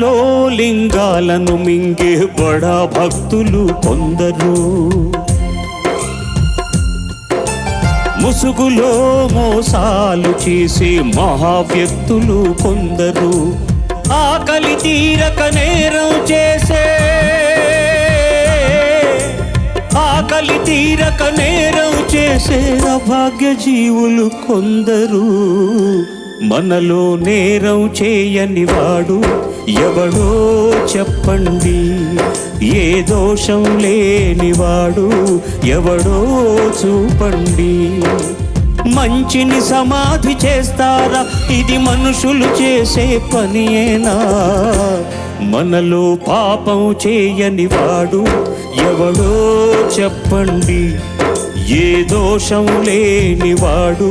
మనసులో లింగాలను మింగే బడా భక్తులు కొందరు, ముసుగులో మోసాలు చేసే మహావ్యక్తులు కొందరు, ఆకలి తీరక నేరం చేసే అభాగ్య జీవులు కొందరు. మనలో నేరం చేయని వాడు ఎవడో చెప్పండి, ఏ దోషం లేనివాడు ఎవడో చూపండి. మంచిని సమాధి చేస్తారా? ఇది మనుషులు చేసే పనియేనా? మనలో పాపం చేయని వాడు ఎవడో చెప్పండి, ఏ దోషం లేనివాడు